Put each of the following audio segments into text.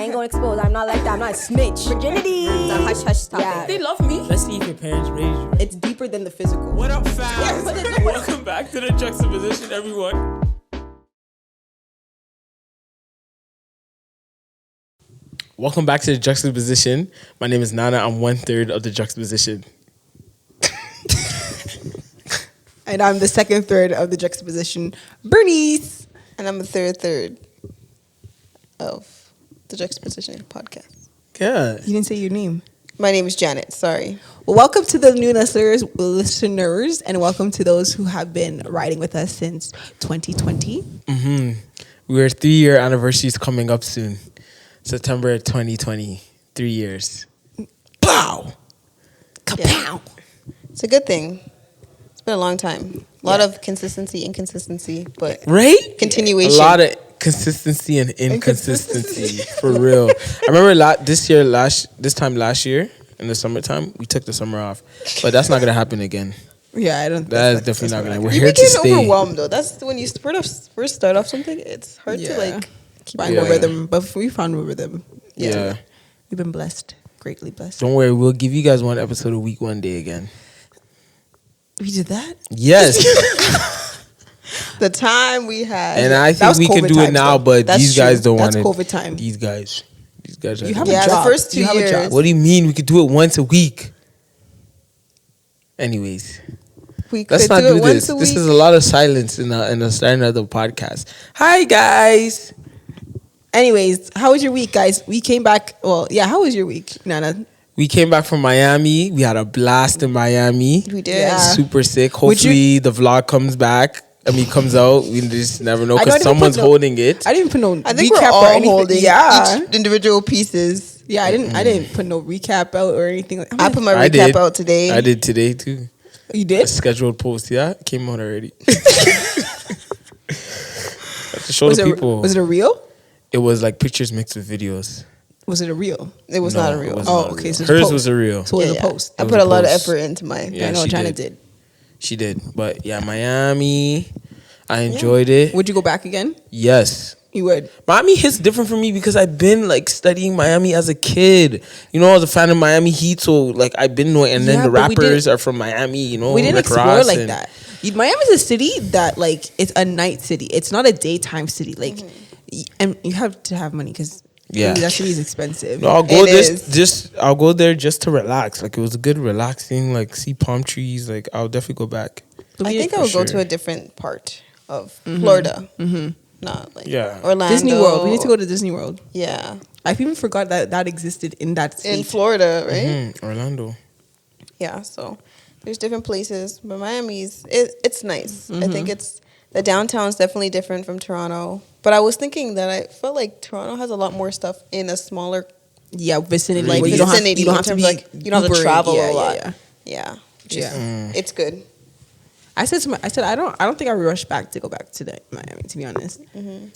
ain't gonna expose. I'm not like that. I'm not a snitch. Virginity. It's a hush topic. Yeah. They love me. Let's see if your parents raised you. It's deeper than the physical. What up, fam? Welcome back to the Juxtaposition, everyone. Welcome back to the Juxtaposition. My name is Nana. I'm 1/3 of the Juxtaposition. And I'm the second third of the Juxtaposition, Bernice. And I'm the third of the Juxtaposition podcast. Yeah. You didn't say your name. My name is Janet. Sorry. Well, welcome to the new listeners, and welcome to those who have been riding with us since 2020. We're 3-year anniversaries coming up soon. September 2020. 3 years. Pow! Kapow! Yeah. It's a good thing. It's been a long time. A lot of inconsistency, but Right? continuation. A lot of consistency and inconsistency for real. I remember this time last year in the summertime, we took the summer off, but that's not gonna happen again. Yeah, I don't. That's definitely not gonna. We're You here to became stay. overwhelmed though. That's when you first start off something. It's hard to like find a rhythm, but we found a rhythm. Yeah. We've been blessed, greatly blessed. Don't worry, we'll give you guys one episode a week, one day again. We did that? Yes. the time we had. And I think we can do it now, but these guys don't want it. That's COVID time. These guys are You have doing a it. job. the first 2 You have a years. job. What do you mean we could do it once a week? Anyways, we let's could not do it this. once a This week. is a lot of silence in the starting of the podcast. Hi guys. Anyways, how was your week, guys? We came back. Well, yeah, how was your week, Nana? We came back from Miami. We had a blast in Miami. We did. Yeah. Super sick. Hopefully the vlog comes back. Comes out. We just never know I don't because even someone's put no- holding it. I didn't put no I think recap we're or all anything. holding each individual pieces. Yeah, I didn't put no recap out or anything. I put my I recap did. out today. I did today too. You A did? scheduled post. Yeah, it came out already. To show the people. Was it a reel? It was like pictures mixed with videos. Was it a reel? It was No, not a it real. wasn't Oh, a okay. reel. So it's a Hers post. was a reel. So it was a post. I It put was a a lot of post. effort into my. Yeah, I know she China did. did. She did. But yeah, Miami. I enjoyed it. Would you go back again? Yes. You would. Miami hits different for me because I've been like studying Miami as a kid. You know, I was a fan of Miami Heat, so like I've been knowing. And then Yeah, the but we rappers are from Miami. You know, We didn't Rick explore Ross like and- that. Miami's a city that like it's a night city. It's not a daytime city. Like, and you have to have money because that city is expensive. No, I'll go It I'll go there just to relax. Like it was a good relaxing. Like see palm trees. Like I'll definitely go back. I think I would go to a different part of Florida. Not like Orlando. Disney World. We need to go to Disney World. Yeah. I even forgot that existed in that state. In Florida, right? Orlando. Yeah, so there's different places, but Miami's it's nice. I think the downtown's definitely different from Toronto. But I was thinking that I felt like Toronto has a lot more stuff in a smaller vicinity. like where you don't have, vicinity. you don't in have to terms be of, like you don't have to Ubering. travel Yeah, a lot. yeah. Yeah. It's good. I said I don't think I would rush back to go back to Miami, to be honest.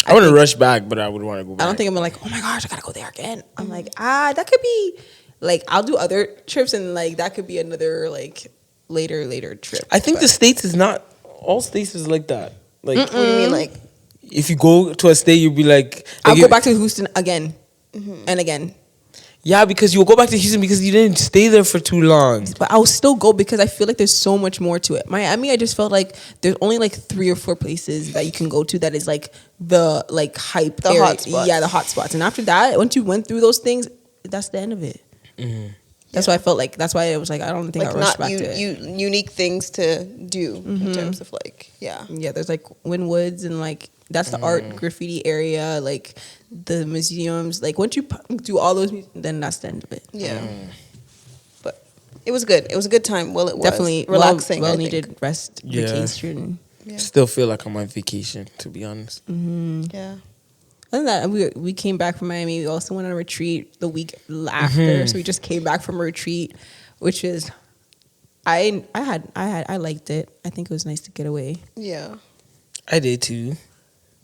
I wouldn't rush back, but I would want to go back. I don't think I'm like, oh my gosh, I gotta go there again. I'm like, that could be like I'll do other trips and like that could be another like later trip. I think the States is not all states is like that. Like What do you mean like if you go to a state, you'll be like I'll go back to Houston again and again. Yeah, because you'll go back to Houston because you didn't stay there for too long. But I'll still go because I feel like there's so much more to it. Miami, I just felt like there's only like 3 or 4 places that you can go to that is like the like hype The area. hot spots. Yeah, the hot spots. And after that, once you went through those things, that's the end of it. That's why I felt like that's why it was like I don't think like I rushed not back to it. unique things to do in terms of like Yeah, there's like Wynwoods and like that's the art graffiti area, like the museums. Like once you do all those, then that's the end of it. Yeah. But it was good. It was a good time. Well, it was Definitely relaxing. Well I think. needed rest, Yeah. vacation. Yeah. Still feel like I'm on vacation, to be honest. Yeah. Other than that, we came back from Miami. We also went on a retreat the week after, so we just came back from a retreat, which is I liked it. I think it was nice to get away. Yeah. I did too.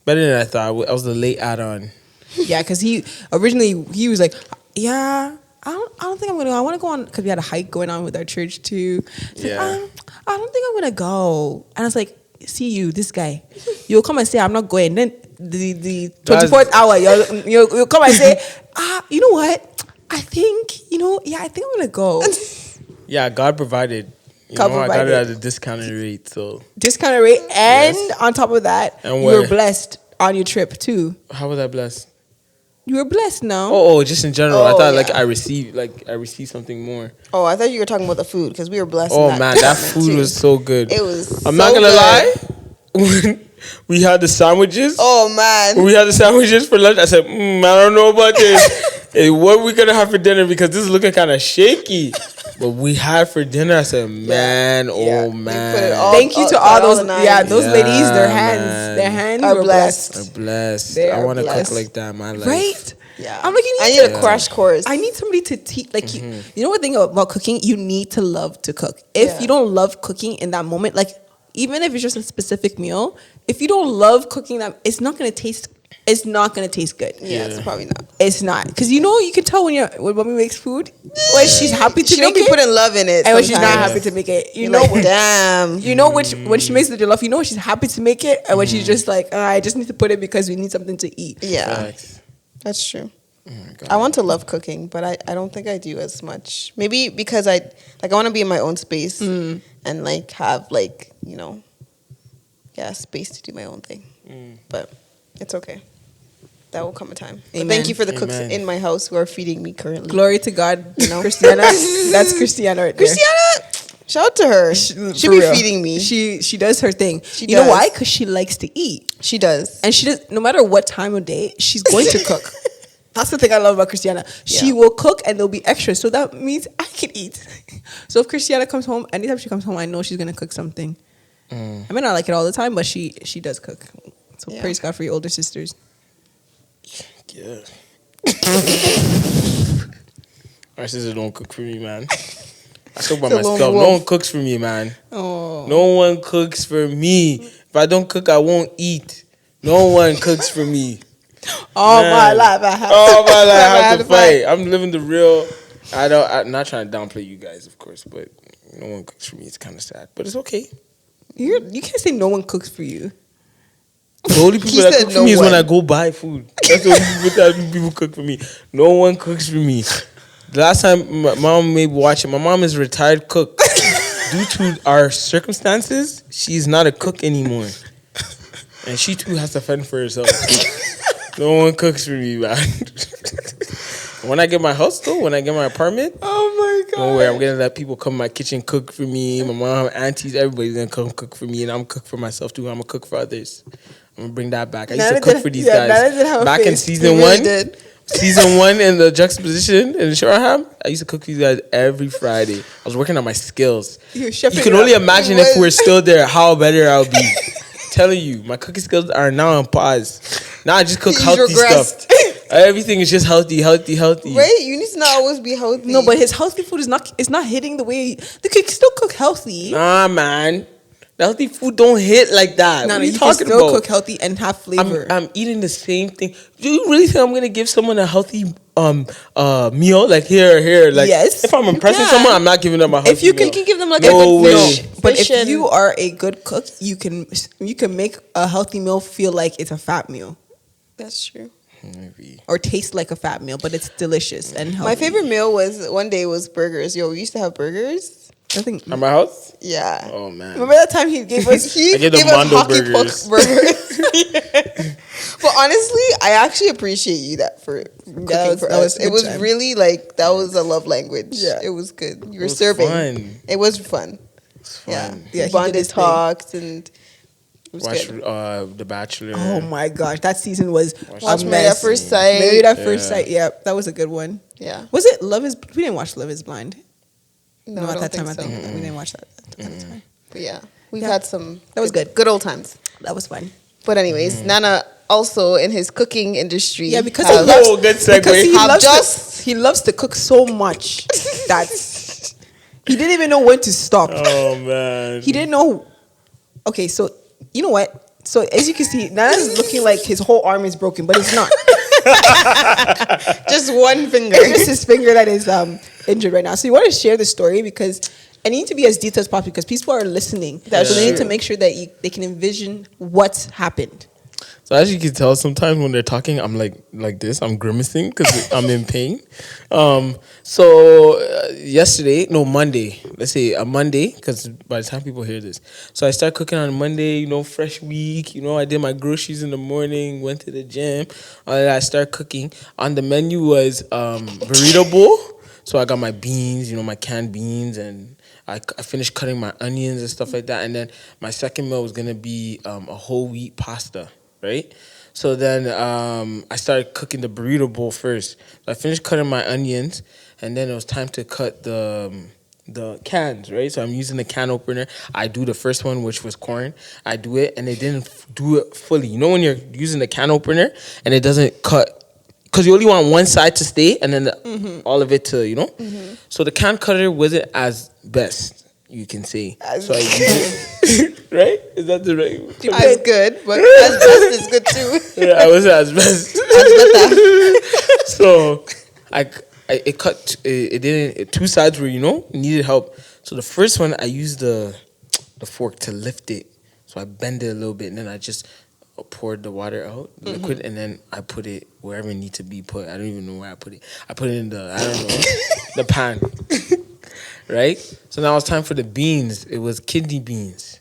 Better than I thought. I was a late add-on. Yeah, because he was like, yeah, I don't think I'm gonna go. I want to go on because we had a hike going on with our church too. He's like, I don't think I'm gonna go. And I was like, see you, this guy, you'll come and say I'm not going. Then the 24th hour, you'll come and say, you know what? I think I'm gonna go. Yeah, God provided. God I got it provided. at a discounted rate, so. Discounted rate, and on top of that, And you were where? blessed on your trip too. How was I blessed? You were blessed, no? Oh, just in general. I Oh, thought yeah. I received something more. Oh, I thought you were talking about the food because we were blessed. Oh in man, that department, food too. was so good. It was. I'm so not gonna good. lie. When we had the sandwiches, Oh man. when we had the sandwiches for lunch, I said, I don't know about this. Hey, what we gonna have for dinner? Because this is looking kind of shaky. But we had for dinner. I said, man, Yeah. oh We man. put it all- Thank you to all all those, the nine. those Yeah, ladies. Their man. hands Are were blessed. I'm blessed. They I are want to cook blessed. like that in my life. Right? Yeah. I'm like, you I need need to a crash course. I need somebody to teach. Like, you know what thing about cooking? You need to love to cook. If you don't love cooking in that moment, like even if it's just a specific meal, if you don't love cooking that, it's not gonna taste good. Yeah, it's probably not. It's not, because you can tell when mommy makes food, when she's happy to She don't make be it, putting love in it. and when she's not sometimes. happy to make it. You You're know, like, damn. you know which when she makes the jollof, you know when she's happy to make it, and when she's just like, I just need to put it because we need something to eat. Yeah, Facts. that's true. Oh my God. I want to love cooking, but I don't think I do as much. Maybe because I want to be in my own space and like have space to do my own thing. But it's okay. That will come a time. But Amen. thank you for the cooks Amen. in my house who are feeding me currently. Glory to God, Christiana. That's Christiana right there. Christiana, shout out to her. For She'll be real. feeding me. She does her thing. She You know does. why? Because she likes to eat, She does. and she does. No matter what time of day, she's going to cook. That's the thing I love about Christiana. She Yeah. will cook, and there'll be extra, so that means I can eat. So if Christiana comes home, anytime she comes home, I know she's gonna cook something. I may not like it all the time, but she does cook. So Yeah. praise God for your older sisters. Yeah. My sister don't cook for me, man. I cook by It's a lone myself. No wolf. one cooks for me, man. Oh, No one cooks for me. If I don't cook, I won't eat. No one cooks for me. all Man. my life I have. All my life, I I have to fight. I'm living the real. I'm not trying to downplay you guys, of course, but no one cooks for me. It's kind of sad, but it's okay. You can't say no one cooks for you. The only people He that said cook no for me is when one. I go buy food. That's the only people cook for me. No one cooks for me. The last time my mom may be watching, my mom is a retired cook. Due to our circumstances, she's not a cook anymore. And she too has to fend for herself. No one cooks for me, man. When I get my house though, when I get my apartment, Oh my don't worry, I'm gonna let people come in my kitchen, cook for me. My mom, aunties, everybody's gonna come cook for me, and I'm cook for myself too. I'm gonna cook for others. I'm gonna bring that back. I used to Nana cook did- for these yeah, Nana guys did have a back in face. season You really one. did. Season 1 in the Juxtaposition in Shoreham, I used to cook for these guys every Friday. I was working on my skills. You're You chefing can it only up. imagine You if was. we're still there, how better I'll be. Telling you, my cooking skills are now on pause. Now I just cook He's healthy regressed. stuff. Everything is just healthy. Right? You need to not always be healthy. No, but his healthy food is not hitting the way they could still cook healthy. Nah, man. The healthy food don't hit like that. No, What are you you can talking still about? cook healthy and have flavor. I'm eating the same thing. Do you really think I'm gonna give someone a healthy meal? Like here? Like Yes. if I'm impressing can. someone, I'm not giving them a healthy If you meal. you can give them like No a good way. fish. But fish if and- you are a good cook, you can make a healthy meal feel like it's a fat meal That's true. Maybe. or taste like a fat meal, but it's delicious and healthy. My favorite meal one day was burgers. Yo, we used to have burgers. I think. At my house? Yeah. Oh man. Remember that time he gave us? He I get the gave us Mondo hockey burgers. puck burgers. But honestly, I actually appreciate you for cooking was- for that was us. a It good was time. really like that was a love language. Yeah. It was good. You were was serving. fun. It was fun. Yeah. fun. Yeah, he We did bonded his thing. talks and it was Watch good. The Bachelor. Oh my gosh, that season was Watch a Married at mess. First Sight. Married at First Yeah. Sight. Yeah, that was a good one. Yeah. Was it Love Is? We didn't watch Love Is Blind. No, at I don't that time. think I so. think we didn't watch that at the time. But yeah. We've Yeah. had some That was good. good old times. That was fun. But anyways, Nana also in his cooking industry. Yeah, because has- he loves, Oh, good segue. because he Have loves, just- he loves to cook so much that he didn't even know when to stop. Oh man. He didn't know. Okay, so you know what? So as you can see, Nana's looking like his whole arm is broken, but it's not. just one finger. It's just his finger that is injured right now. So you want to share the story because I need to be as detailed as possible because people are listening. That's so they need true. to make sure that they can envision what's happened. So as you can tell, sometimes when they're talking, I'm like this. I'm grimacing because I'm in pain. Monday. Let's say a Monday, because by the time people hear this, so I start cooking on Monday. Fresh week. I did my groceries in the morning. Went to the gym. I start cooking. On the menu was burrito bowl. So I got my beans, my canned beans, and I finished cutting my onions and stuff like that. And then my second meal was gonna be a whole wheat pasta. Right? So then I started cooking the burrito bowl first. So I finished cutting my onions, and then it was time to cut the cans, right? So I'm using the can opener. I do the first one, which was corn. I do it, and it didn't do it fully. When you're using the can opener, and it doesn't cut, because you only want one side to stay, and then all of it to, So the can cutter wasn't as best. You can say. So I use it. Right? Is that the right? As good, but as best is good too. Yeah, I was as best. So it cut. It didn't. Two sides were needed help. So the first one I used the fork to lift it. So I bend it a little bit, and then I just poured the water out, the liquid, and then I put it wherever it needs to be put. I don't even know where I put it. I put it in the pan. Right? So now it's time for the beans. It was kidney beans.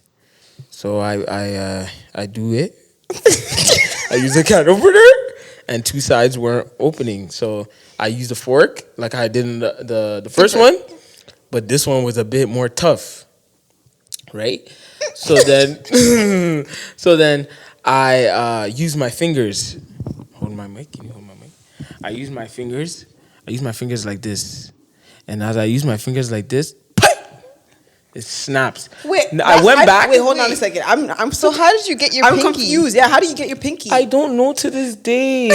So I do it. I use a can opener, and two sides weren't opening. So I used a fork like I did in the first one, but this one was a bit more tough. Right? So then I use my fingers. Hold my mic. Can you hold my mic? I use my fingers like this. And as I use my fingers like this, it snaps. Wait, I went back. Wait, hold on a second. I'm So how did you get your I'm pinky? confused. Yeah, how do you get your pinky? I don't know to this day.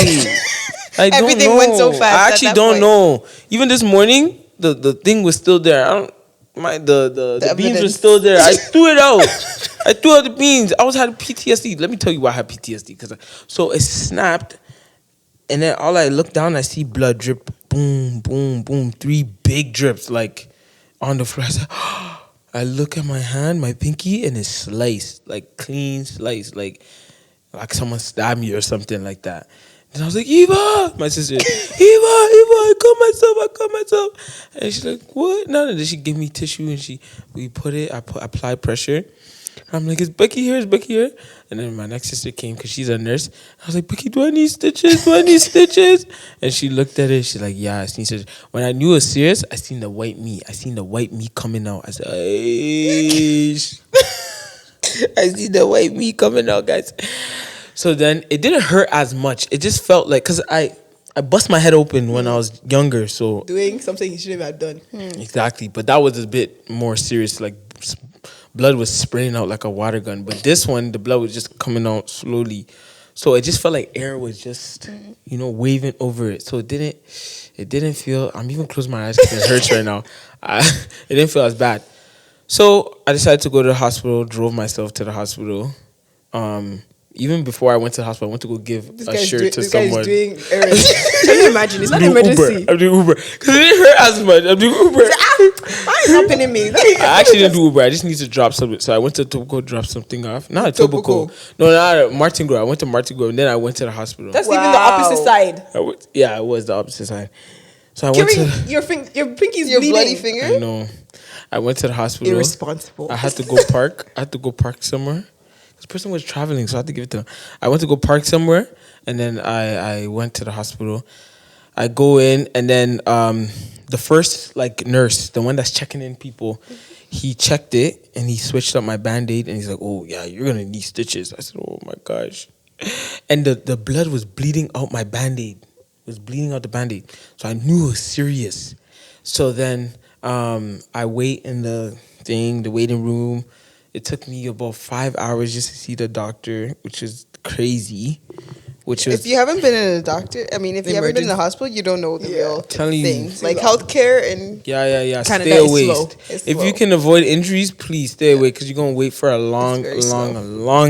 I don't Everything know. went so fast I at actually that don't point. know. Even this morning, the thing was still there. The beans were evidence. still there. I threw it out. I threw out the beans. I had PTSD. Let me tell you why I had PTSD. So it snapped, and then all I look down, I see blood drip. Boom, boom, boom. 3 big drips like on the floor. I said, I look at my hand, my pinky, and it's sliced, like clean sliced, like someone stabbed me or something like that. And I was like, Eva, my sister, Eva, I cut myself. And she's like, what? No, and then she gave me tissue and we put it, I applied pressure. I'm like, is Becky here? And then my next sister came because she's a nurse. I was like, Becky, do I need stitches? And she looked at it. She's like, yeah, I seen stitches. When I knew it was serious, I seen the white meat. Coming out. I said, Aish. I see the white meat coming out, guys. So then it didn't hurt as much. It just felt like, because I bust my head open when I was younger. So doing something you shouldn't have done. Exactly. But that was a bit more serious. Like blood was spraying out like a water gun. But this one, the blood was just coming out slowly. So it just felt like air was just, waving over it. So it didn't feel, I'm even closing my eyes because it hurts right now. It didn't feel as bad. So I decided to go to the hospital, drove myself to the hospital. Even before I went to the hospital, I went to go give a shirt to someone. This guy's doing errands. Can you imagine? It's not an emergency. I'm doing Uber. Because it didn't hurt as much. I'm doing Uber. Why is happening me? I actually didn't do Uber. I just need to drop something. So I went to Tobago, drop something off. Not at Tobago. No, not at Martin Grove. I went to Martin Grove, and then I went to the hospital. That's even the opposite side. It was the opposite side. So I Your Your pinky's bleeding. bloody finger? I know. I went to the hospital. Irresponsible. I had to go park somewhere. This person was traveling, so I had to give it to them. I went to go park somewhere, and then I went to the hospital. I go in, and then the first nurse, the one that's checking in people, he checked it, and he switched up my Band-Aid, and he's like, oh, yeah, you're going to need stitches. I said, oh, my gosh. And the blood was bleeding out my Band-Aid. It was bleeding out the Band-Aid. So I knew it was serious. So then I wait in the waiting room. It took me about 5 hours just to see the doctor, which is crazy. If you haven't been in a doctor, if you haven't been in the hospital, you don't know the real thing. Like healthcare and yeah. Canada Stay is away. slow. If you can avoid injuries, please stay away because you're gonna wait for a long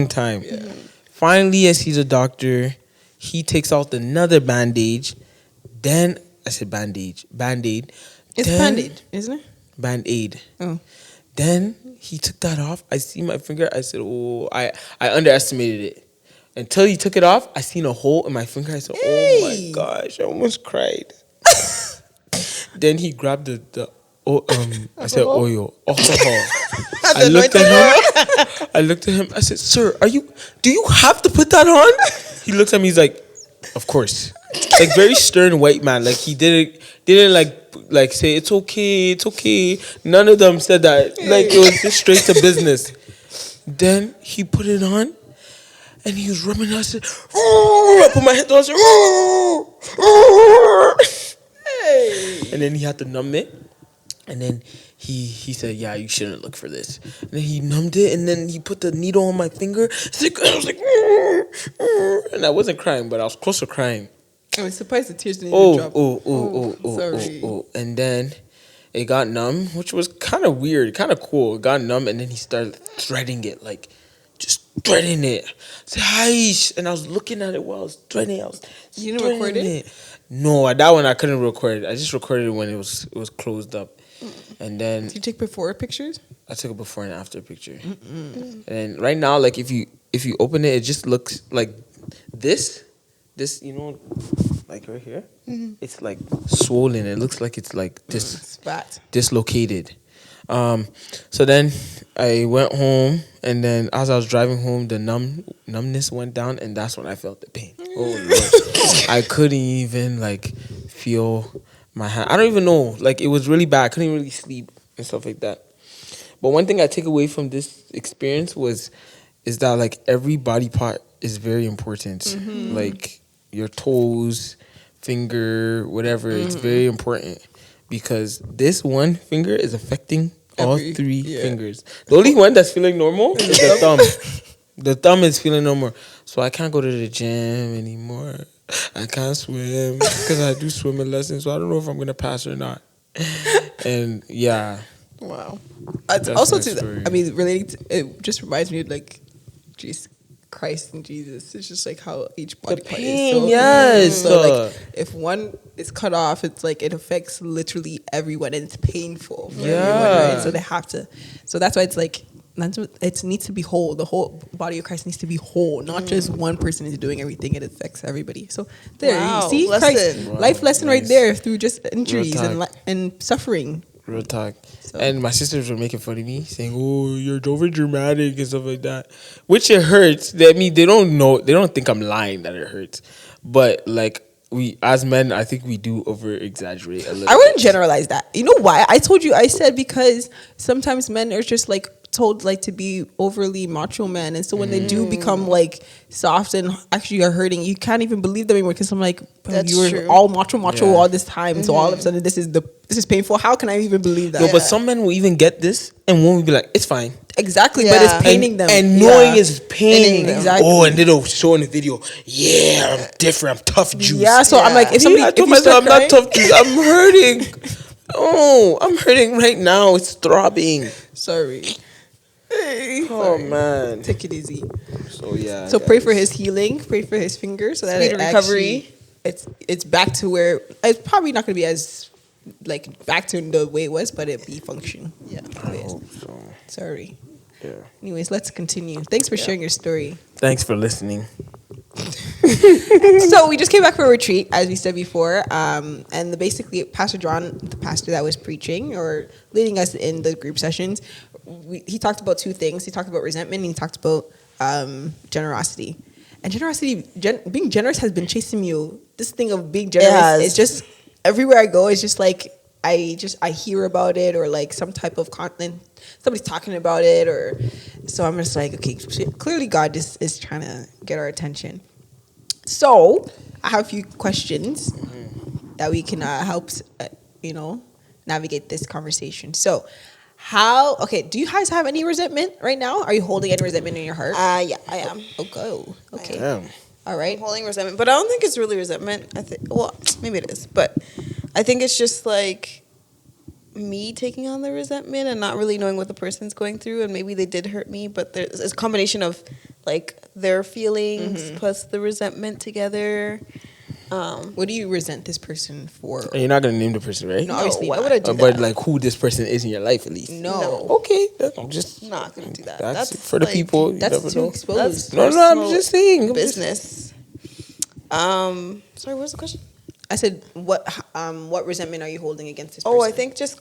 time. Yeah. Finally, I see the doctor. He takes out another bandage. Then I said bandage. It's Band-Aid, isn't it? Band-Aid. Oh. Then he took that off. I see my finger. I said, oh, I underestimated it. Until he took it off, I seen a hole in my finger. I said, "Oh my Hey. gosh!" I almost cried. Then he grabbed I said oil, alcohol. I looked at him. I looked at him. I said, "Sir, do you have to put that on?" He looked at me. He's like, "Of course." Like very stern white man. Like he didn't like say it's okay. None of them said that. Like it was just straight to business. Then he put it on, and he was rubbing it. I said, I put my head down. I said, and then he had to numb it. And then he said, "Yeah, you shouldn't look for this." And then he numbed it, and then he put the needle on my finger. I was like, and I wasn't crying, but I was close to crying. I was surprised the tears didn't even drop. Oh. And then it got numb, which was kind of weird, kind of cool. It got numb, and then he started threading it, like just threading it. I said, "Hi," and I was looking at it while I was threading it. You didn't record it? No, that one I couldn't record it. I just recorded it when it was closed up. And then Did you take before pictures? I took a before and after picture. And right now, like if you open it, it just looks like this, like right here. It's like swollen. It looks like it's like Spat. dislocated. So then I went home, and then as I was driving home, the numbness went down, and that's when I felt the pain. Oh Lord, I couldn't even like feel my hand. I don't even know. Like it was really bad. I couldn't really sleep and stuff like that. But one thing I take away from this experience is that like every body part is very important. Like your toes, finger, whatever. It's very important because this one finger is affecting all three fingers. The only one that's feeling normal is the thumb. The thumb is feeling normal. So I can't go to the gym anymore. I can't swim because I do swimming lessons. So I don't know if I'm going to pass or not. And yeah. Wow. That's Also, my story. relating to, it just reminds me of like, Jesus Christ and Jesus. It's just like how each body part pain, is. So, yes. So like, if one is cut off, it's like it affects literally everyone, and it's painful for everyone, right? So they have to. So that's why it's like it needs to be whole. The whole body of Christ needs to be whole, not just one person is doing everything. It affects everybody. So there, you see, Christ, life lesson right there through just injuries and suffering. Real talk. So. And my sisters were making fun of me, saying, "Oh, you're over dramatic and stuff like that," which it hurts. They don't know. They don't think I'm lying that it hurts, but like we as men, I think we do over exaggerate a little. I wouldn't generalize that. You know why? I told you. I said because sometimes men are just like told like to be overly macho men, and so when they do become like soft and actually are hurting, you can't even believe them anymore because I'm like, you were true. all macho all this time, so all of a sudden this is painful. How can I even believe that? No, but some men will even get this and won't be like, "It's fine." Exactly, but it's paining them, and knowing it's pain. Exactly. Oh, and they'll show in the video, "Yeah, I'm different. I'm tough juice." Yeah, so I'm like, I told myself I'm not tough juice. I'm hurting. Oh, I'm hurting right now. It's throbbing. Sorry. Oh man, take it easy. So yeah. So pray for his healing. Pray for his fingers so that Speed recovery. It's back to where it's probably not going to be as like back to the way it was, but it be functioning. Yeah. I hope so. Sorry. Yeah. Anyways, let's continue. Thanks for sharing your story. Thanks for listening. So we just came back from a retreat, as we said before, and basically Pastor John, the pastor that was preaching or leading us in the group sessions, he talked about two things. He talked about resentment, and he talked about generosity. And generosity, being generous has been chasing me. This thing of being generous, it's just everywhere I go. It's just like I hear about it, or like some type of content, somebody's talking about it, or so I'm just like, okay, clearly God is trying to get our attention. So I have a few questions that we can help navigate this conversation. So do you guys have any resentment right now? Are you holding any resentment in your heart? Yeah, I am. Okay. Damn. All right. I'm holding resentment, but I don't think it's really resentment. Maybe it is, but I think it's just like me taking on the resentment and not really knowing what the person's going through, and maybe they did hurt me, but there's a combination of like their feelings plus the resentment together. What do you resent this person for? And you're not gonna name the person, right? No, obviously why not. would I do that? But like who this person is in your life at least. No. Okay, I'm just Not gonna do that. That's, That's for the like- people. You That's never too know. exposed. No, I'm just saying. Business. Sorry, what's the question? I said, what resentment are you holding against this person? Oh, I think just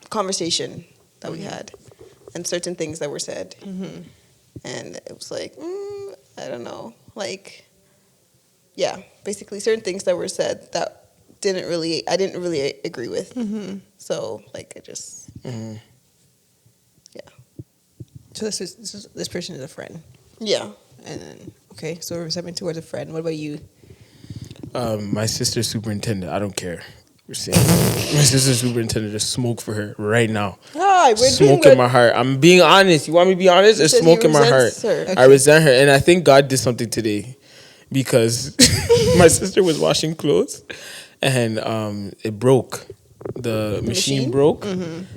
conversation that we had, and certain things that were said, and it was like, I don't know, like, yeah, basically certain things that were said that I didn't really agree with. So like, I just, yeah, So this person is a friend. yeah. And then, okay, so resentment towards a friend. What about you? My sister's superintendent. I don't care. We're saying my sister's superintendent. Just smoke for her right now. Hi, Smoke in my heart. I'm being honest. You want me to be honest? There's says smoke he in my heart. resents her. I resent her, and I think God did something today because my sister was washing clothes, and it broke. The machine broke,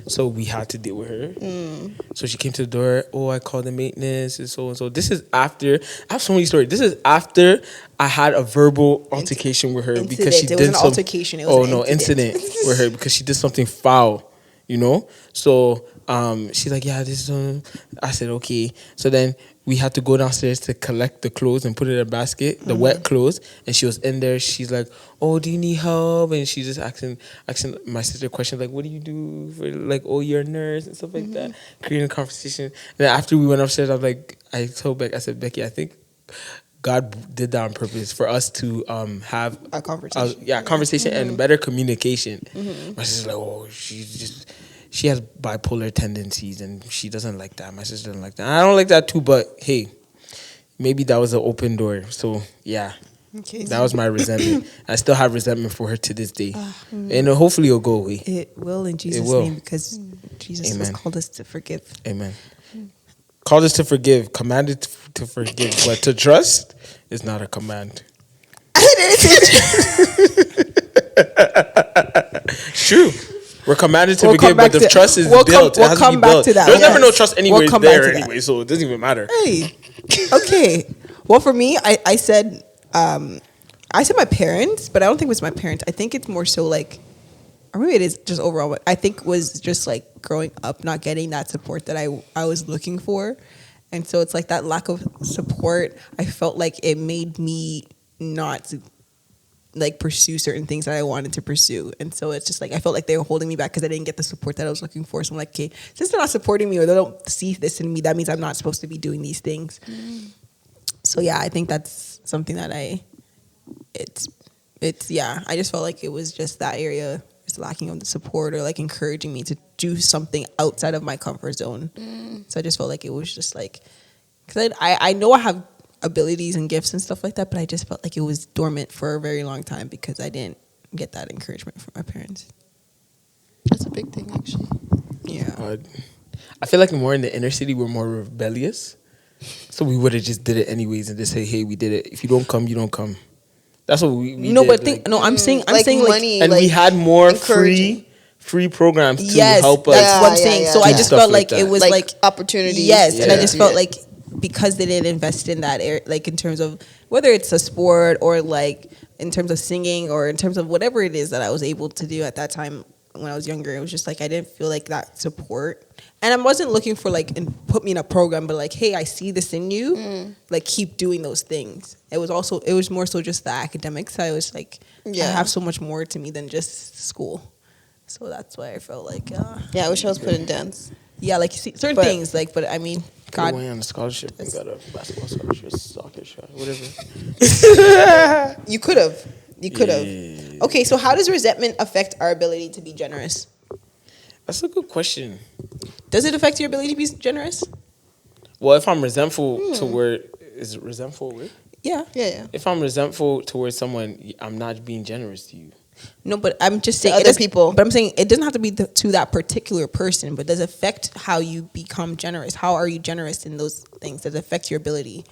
so we had to deal with her. So she came to the door. Oh, I called the maintenance and so and so. This is after I have so many stories. This is after I had a verbal altercation with her because she Incident. It did was an some altercation. It was an incident with her because she did something foul. You know, so she's like, yeah, this is. I said okay. So then we had to go downstairs to collect the clothes and put it in a basket, the wet clothes. And she was in there. She's like, oh, do you need help? And she's just asking my sister questions like, what do you do for, like, oh, you're a nurse and stuff like that. Creating a conversation. And then after we went upstairs, I told Becky, I said, Becky, I think God did that on purpose for us to have A conversation. Conversation and better communication. My sister's like, oh, she has bipolar tendencies and she doesn't like that. My sister doesn't like that. I don't like that too, but hey, maybe that was an open door. So yeah, Okay. that was my resentment. I still have resentment for her to this day, and hopefully it'll go away. It will in Jesus' will. name because Jesus has Amen. called us to forgive. Amen. Called us to forgive, commanded to forgive, but to trust is not a command. It's true. We're commanded to We'll come forgive, but back the to- trust is we'll built. come- It has we'll to be come back built. to that, There's never yes. no trust anyway. We'll come back there to that. anyway, so it doesn't even matter. Hey, okay. Well, for me, I said my parents, but I don't think it was my parents. I think it's more so like, or maybe it is just overall. But I think was just like growing up, not getting that support that I was looking for, and so it's like that lack of support. I felt like it made me not like pursue certain things that I wanted to pursue, and so it's just like I felt like they were holding me back because I didn't get the support that I was looking for. So I'm like, okay, since they're not supporting me or they don't see this in me, that means I'm not supposed to be doing these things. So yeah, I think that's something that I just felt like it was just that area is lacking of the support or like encouraging me to do something outside of my comfort zone. So I just felt like it was just like, because I know I have abilities and gifts and stuff like that, but I just felt like it was dormant for a very long time because I didn't get that encouragement from my parents. That's a big thing, actually. Yeah. But I feel like more in the inner city, we're more rebellious. So we would have just did it anyways and just say, hey, we did it. If you don't come, you don't come. That's what we No, did. but like, I'm saying money, and we had more encouraging. free programs to yes, help us. that's what I'm Yeah, saying. yeah, So yeah. I Do just stuff felt like like it that. was like like opportunities. yes, and I Yeah. just felt like because they didn't invest in that area, like in terms of whether it's a sport or like in terms of singing or in terms of whatever it is that I was able to do at that time when I was younger, it was just like I didn't feel like that support. And I wasn't looking for like put me in a program, but like, hey, I see this in you, like keep doing those things. It was more so just the academics. I was like, I have so much more to me than just school. So that's why I felt like, Yeah, I wish I was put in dance. yeah, like you see certain But- things, like, but I mean, God God, went on a scholarship and got a basketball scholarship, soccer shot, whatever. you could have. Yeah. Okay, so how does resentment affect our ability to be generous? That's a good question. Does it affect your ability to be generous? Well, if I'm resentful toward, is it resentful a word? Yeah. Yeah. If I'm resentful towards someone, I'm not being generous to you. No, but I'm just saying other it does- people. But I'm saying it doesn't have to be to that particular person, but does it affect how you become generous? How are you generous in those things? Does it affect your ability?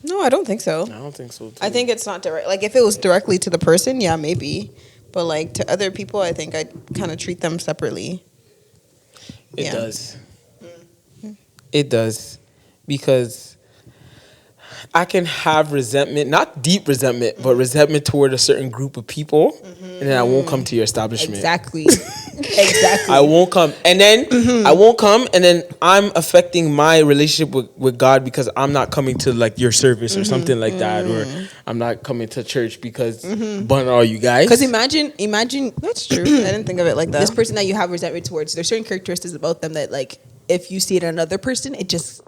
No, I don't think so. I don't think so, too. I think it's not direct. Like if it was directly to the person, yeah, maybe. But like to other people, I think I kind of treat them separately. It Yeah. does. It does. Because I can have resentment, not deep resentment, but resentment toward a certain group of people, and then I won't come to your establishment. Exactly. Exactly. I won't come, and then I won't come, and then I'm affecting my relationship with God because I'm not coming to like your service or something like that, or I'm not coming to church because bun all you guys. Because imagine That's true. I didn't think of it like that. this person that you have resentment towards. There's certain characteristics about them that, like, if you see it in another person, it just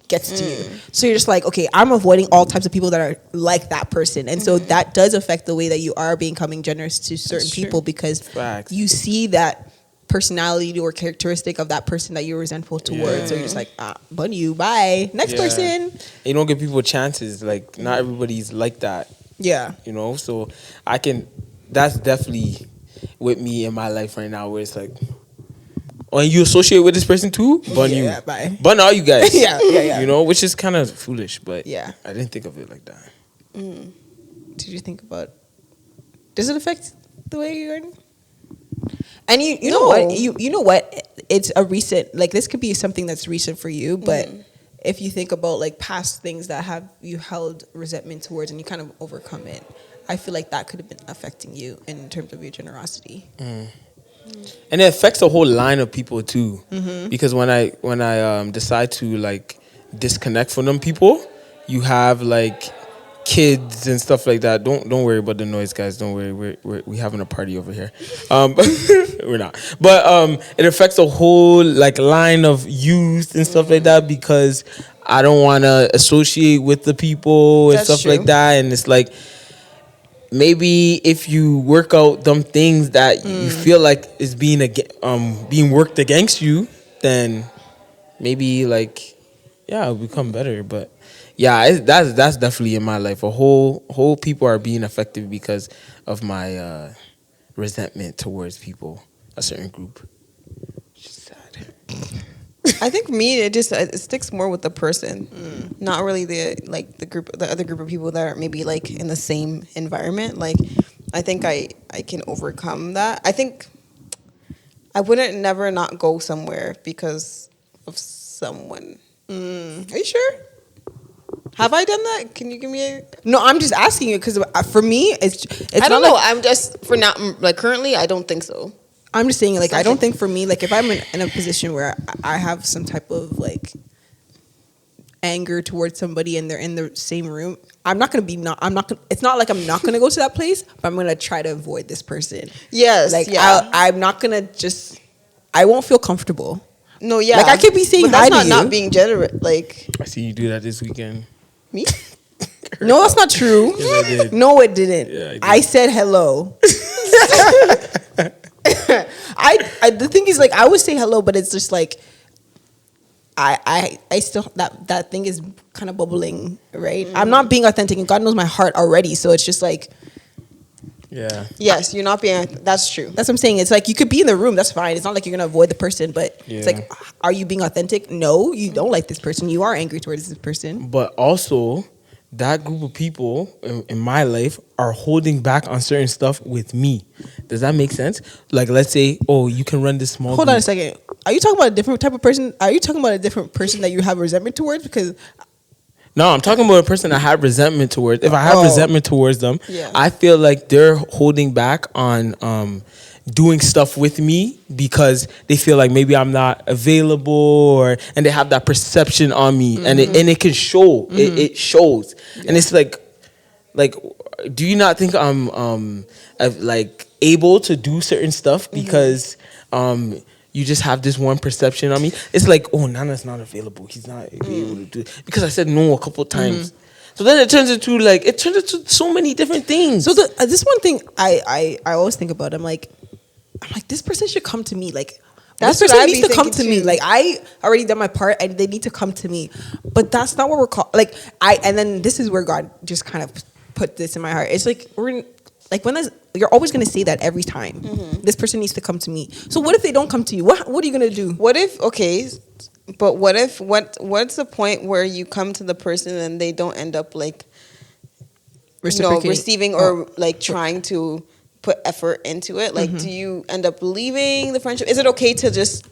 gets to you. So you're just like, okay, I'm avoiding all types of people that are like that person, and so that does affect the way that you are becoming generous to certain people because Facts. you see that personality or characteristic of that person that you're resentful towards. So you're just like, bun you, bye, next person. You don't give people chances. Like not everybody's like that. Yeah. You know, so I can. That's definitely with me in my life right now, where it's like, oh, and you associate with this person too? Bun you. Yeah, bye. Bun all you guys. Yeah. You know, which is kind of foolish, but Yeah. I didn't think of it like that. Did you think about? Does it affect the way you're? And you know what you know what, it's a recent, like, this could be something that's recent for you, but if you think about like past things that have you held resentment towards and you kind of overcome it, I feel like that could have been affecting you in terms of your generosity. And it affects a whole line of people too, because when I decide to like disconnect from them people, you have like kids and stuff like that. Don't worry about the noise, guys. Don't worry, we having a party over here. We're not, but it affects a whole like line of youth and stuff like that because I don't want to associate with the people and That's stuff true. like that, and it's like. Maybe if you work out them things that you feel like is being worked against you, then maybe like it'll become better. But that's definitely in my life. A whole people are being affected because of my resentment towards people, a certain group. Which is sad. I think me, it sticks more with the person, not really the other group of people that are maybe like in the same environment. Like, I think I can overcome that. I think I wouldn't never not go somewhere because of someone. Are you sure? Have I done that? Can you give me a? No, I'm just asking you because for me, it's I don't not know. like, I'm just for now. Like currently, I don't think so. I'm just saying, like, I don't think for me, like, if I'm in a position where I have some type of, like, anger towards somebody and they're in the same room, it's not like I'm not going to go to that place, but I'm going to try to avoid this person. Yes. Like, yeah. I'm not going to I won't feel comfortable. No. Yeah. Like, I could be saying but hi that's to not you. being generous. Like I see you do that this weekend. me. No, that's not true. Yes, I did. No, it didn't. Yeah, I did. I said hello. The thing is, like, I would say hello, but it's just like I still that thing is kind of bubbling, right? I'm not being authentic, and God knows my heart already. So it's just like, Yeah. Yes, you're not being. That's true. that's what I'm saying. It's like you could be in the room, that's fine. It's not like you're gonna avoid the person, but it's Yeah. like, are you being authentic? No, you don't like this person. You are angry towards this person. But also, that group of people in my life are holding back on certain stuff with me. Does that make sense? Like, let's say, oh, you can run this small Hold group. on a second. Are you talking about a different type of person? Are you talking about a different person that you have resentment towards? Because No, I'm talking about a person I have resentment towards. If I have Oh. resentment towards them, Yeah. I feel like they're holding back on doing stuff with me because they feel like maybe I'm not available, and they have that perception on me, and it can show. It shows, and it's like, do you not think I'm like able to do certain stuff because you just have this one perception on me? It's like, oh, Nana's not available. He's not able to do it because I said no a couple times. So then it turns into so many different things. so this one thing I always think about. I'm like, this person should come to me. Like, That's this what person I'd needs be to come to thinking me. too. Like, I already done my part, and they need to come to me. But that's not what we're called. Like, and then this is where God just kind of put this in my heart. It's like you're always gonna say that every time. This person needs to come to me. So what if they don't come to you? What are you gonna do? What if but what if what's the point where you come to the person and they don't end up like Reciprocating. receiving or like trying to put effort into it? Like, do you end up leaving the friendship? Is it okay to just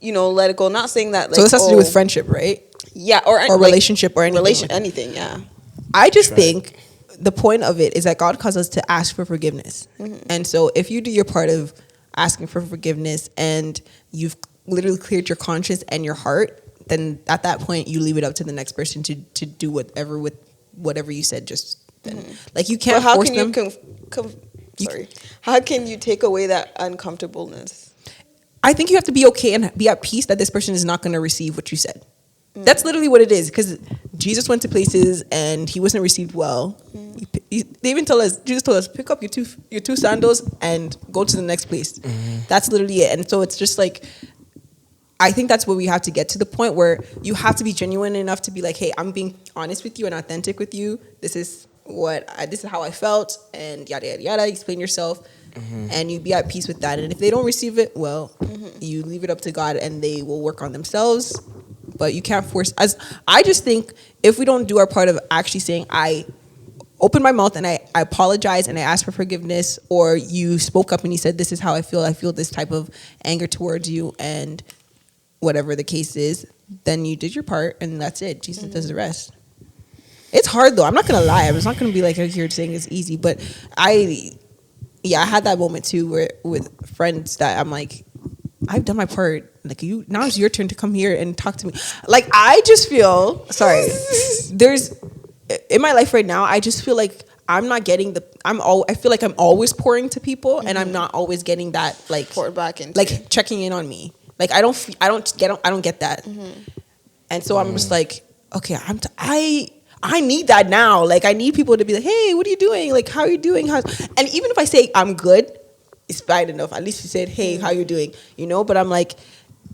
let it go? Not saying that. Like, So this has to do with friendship, right? Yeah, or or relationship or anything. anything. Yeah. I just think the point of it is that God calls us to ask for forgiveness. And so if you do your part of asking for forgiveness and you've literally cleared your conscience and your heart, then at that point you leave it up to the next person to do whatever with whatever you said just then. Like you can't force them. How can you take away that uncomfortableness? I think you have to be okay and be at peace that this person is not going to receive what you said. That's literally what it is, because Jesus went to places and he wasn't received well. They even Jesus told us, pick up your two sandals and go to the next place. That's literally it. And so it's just like, I think that's where we have to get to the point where you have to be genuine enough to be like, hey, I'm being honest with you and authentic with you. This is how I felt, and yada yada yada. Explain yourself, and you be at peace with that. And if they don't receive it, well, you leave it up to God, and they will work on themselves. But you can't force. I just think if we don't do our part of actually saying, I opened my mouth and I apologize and I asked for forgiveness, or you spoke up and you said, this is how I feel this type of anger towards you, and whatever the case is, then you did your part and that's it. Jesus does the rest. It's hard though. I'm not gonna lie. I'm just not gonna be like here saying it's easy. But I had that moment too where with friends that I'm like, I've done my part. Like now it's your turn to come here and talk to me. Like I just feel there's in my life right now. I just feel like I'm not getting I feel like I'm always pouring to people and I'm not always getting that like poured back into like checking in on me. Like I don't get that. And so I'm just like, okay, I need that now. Like I need people to be like, hey, what are you doing? Like how are you doing? And even if I say I'm good, it's bad enough. At least you said, hey, how you doing? You know, but I'm like,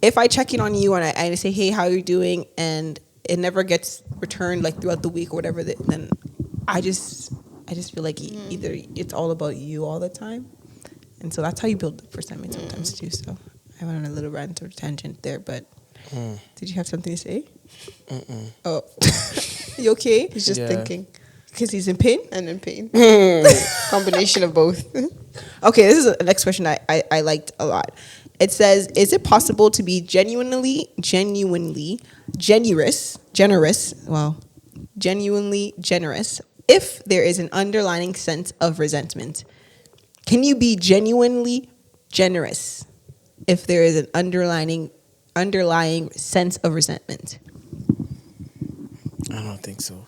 if I check in on you and I say, hey, how are you doing? And it never gets returned like throughout the week or whatever, then I just feel like either it's all about you all the time. And so that's how you build resentment sometimes too. So I went on a little rant or tangent there, but did you have something to say? Oh, you okay? He's just thinking. Because he's in pain? And in pain. Combination of both. Okay, this is the next question I liked a lot. It says, is it possible to be genuinely generous if there is an underlying sense of resentment? Can you be genuinely generous if there is an underlying sense of resentment? I don't think so.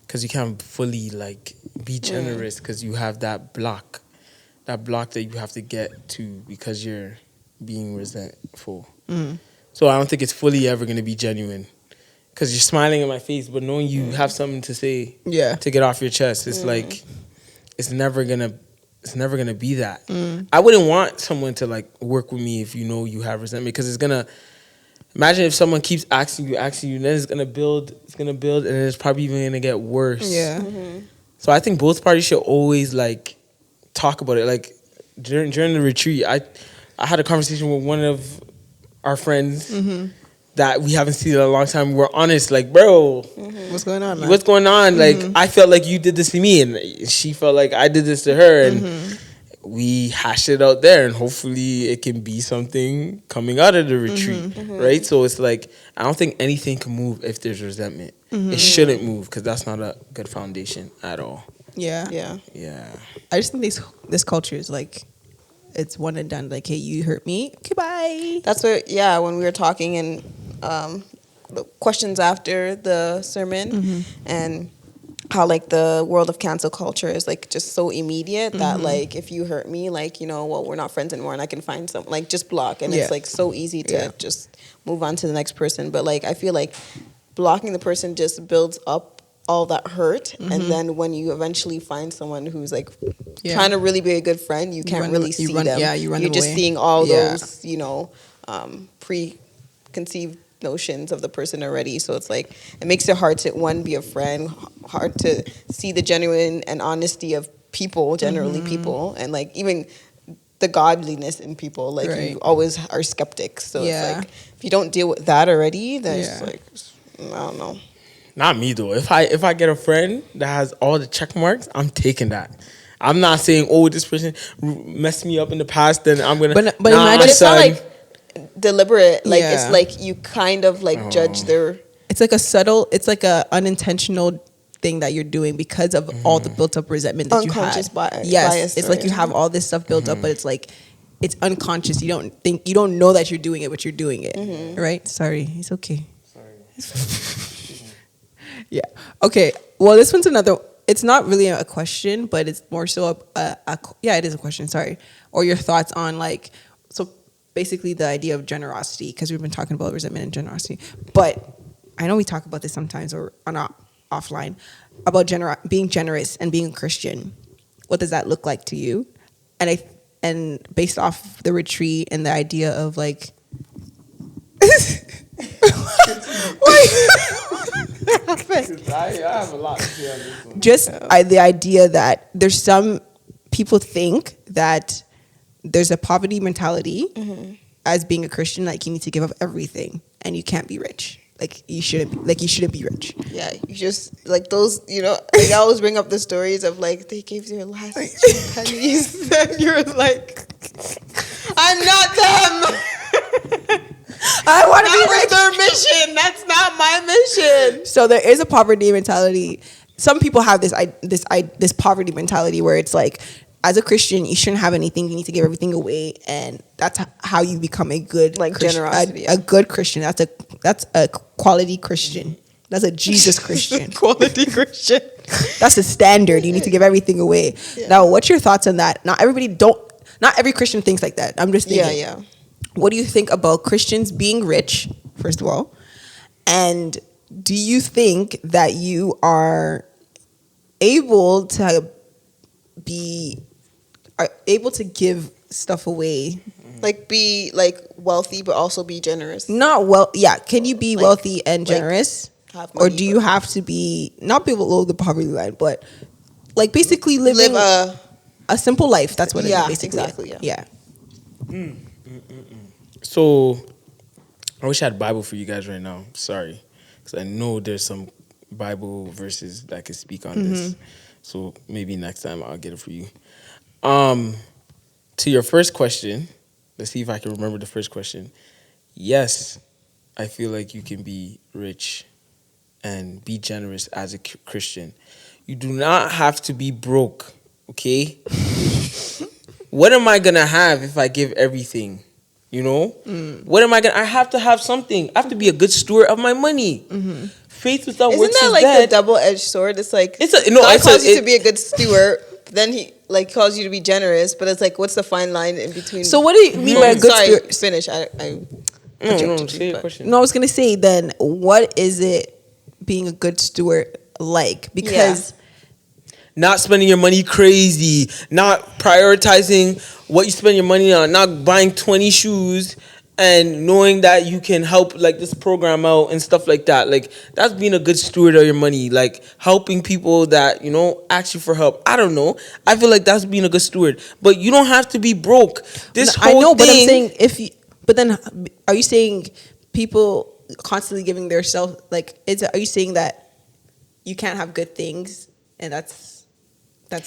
Because you can't fully like be generous because you have that block that you have to get to because you're being resentful. So I don't think it's fully ever going to be genuine because you're smiling in my face, but knowing you have something to say to get off your chest, it's like it's never gonna be that. I wouldn't want someone to like work with me if you know you have resentment, because it's gonna. Imagine if someone keeps asking you, then it's gonna build, and then it's probably even gonna get worse. Yeah. So I think both parties should always like talk about it. Like during the retreat, I had a conversation with one of our friends that we haven't seen in a long time. We're honest, like, bro, what's going on, man? What's going on? Like, I felt like you did this to me, and she felt like I did this to her, and we hashed it out there, and hopefully it can be something coming out of the retreat, right? So it's like, I don't think anything can move if there's resentment. It shouldn't move because that's not a good foundation at all. Yeah. I just think this culture is like, it's one and done. Like, hey, you hurt me, okay, bye. That's what. Yeah, when we were talking and the questions after the sermon and how like the world of cancel culture is like just so immediate that like if you hurt me, like, you know, well, we're not friends anymore and I can find some, like, just block, and it's like so easy to just move on to the next person. But like I feel like blocking the person just builds up all that hurt, and then when you eventually find someone who's like trying to really be a good friend, you can't really see them. You're just seeing all those, you know, preconceived notions of the person already. So it's like it makes it hard to be a friend, hard to see the genuine and honesty of people, generally people, and like even the godliness in people. Like you always are skeptics. So it's like if you don't deal with that already, then it's like, I don't know. Not me though. If I get a friend that has all the check marks, I'm taking that. I'm not saying, oh, this person messed me up in the past, then I'm gonna. But imagine, it's not like deliberate. Like Yeah. it's like you kind of like judge their. It's like a subtle, it's like a unintentional thing that you're doing because of all the built up resentment that Unconscious you had. bias, It's like you right? have all this stuff built up, but it's like it's unconscious. You don't know that you're doing it, but you're doing it. Right? Sorry. It's okay. Yeah. Okay. Well, this one's another. It's not really a question, but it's more so yeah, it is a question. Sorry. Or your thoughts on like, so basically the idea of generosity, because we've been talking about resentment and generosity. But I know we talk about this sometimes or on offline about being generous and being a Christian. What does that look like to you? And based off the retreat and the idea of like. I have a lot to say on this one. Just the idea that there's some people think that there's a poverty mentality as being a Christian, like you need to give up everything and you can't be rich. Like you shouldn't be rich. Yeah, you just like those, like I always bring up the stories of like they gave their last 2 pennies and you're like, I'm not them. I want to That be was rich. their mission. That's not my mission. So there is a poverty mentality. Some people have this poverty mentality where it's like, as a Christian, you shouldn't have anything. You need to give everything away, and that's how you become a good generosity. a good Christian. That's a quality Christian. That's a Jesus Christian. Quality Christian. That's the standard. You need to give everything away. Yeah. Now, what's your thoughts on that? Not every Christian thinks like that. I'm just thinking. Yeah. What do you think about Christians being rich, first of all? And do you think that you are able to give stuff away? Like be like wealthy, but also be generous. Can you be wealthy and generous? Have Or money, do you have to be, not below the poverty line, but like basically live a simple life? That's what it is, basically. Exactly. Yeah. So, I wish I had Bible for you guys right now. Sorry, because I know there's some Bible verses that could speak on this. So maybe next time I'll get it for you. To your first question, let's see if I can remember the first question. Yes, I feel like you can be rich and be generous as a Christian. You do not have to be broke, okay? What am I gonna have if I give everything? What am I gonna? I have to have something. I have to be a good steward of my money. Faith without Isn't works that is like dead. the double-edged sword? It's like God God calls you to be a good steward, then he like calls you to be generous. But it's like, what's the fine line in between? So what do you mean by a good steward? Finish. I No, say your question. No, I was gonna say then, what is it being a good steward like? Because Not spending your money crazy, not prioritizing what you spend your money on, not buying 20 shoes and knowing that you can help like this program out and stuff like that. Like that's being a good steward of your money, like helping people that, ask you for help. I don't know. I feel like that's being a good steward. But you don't have to be broke. I know, but I'm saying but then are you saying people constantly giving their self, like, are you saying that you can't have good things and that's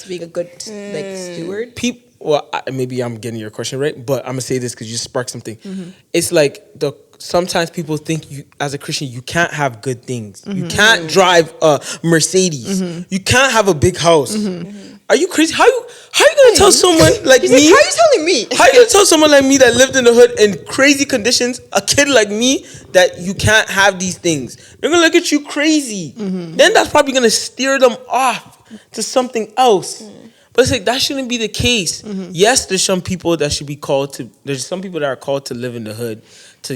being a good steward? Maybe I'm getting your question right, but I'm gonna say this because you sparked something. It's like sometimes people think you, as a Christian, you can't have good things. You can't drive a Mercedes. You can't have a big house. Are you crazy? How you gonna tell someone like me? How are you telling me? How you gonna tell someone like me that lived in the hood in crazy conditions, a kid like me, that you can't have these things? They're gonna look at you crazy. Then that's probably gonna steer them off to something else. But it's like that shouldn't be the case. Yes, there's some people that should be called to. There's some people that are called to live in the hood, to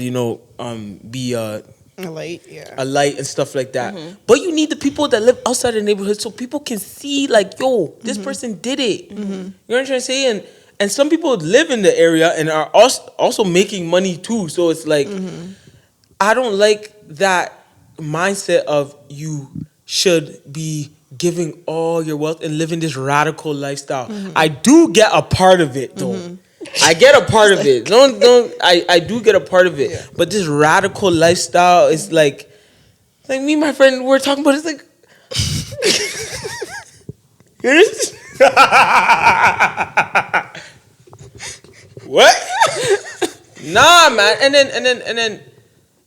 be a light and stuff like that. But you need the people that live outside the neighborhood so people can see like, yo, this person did it. You know what I'm trying to say? And some people live in the area and are also making money too. So it's like, I don't like that mindset of you should be giving all your wealth and living this radical lifestyle. I do get a part of it though. I get a part of it. I do get a part of it. Yeah. But this radical lifestyle is like me and my friend were talking about. It's like what? Nah, man. And then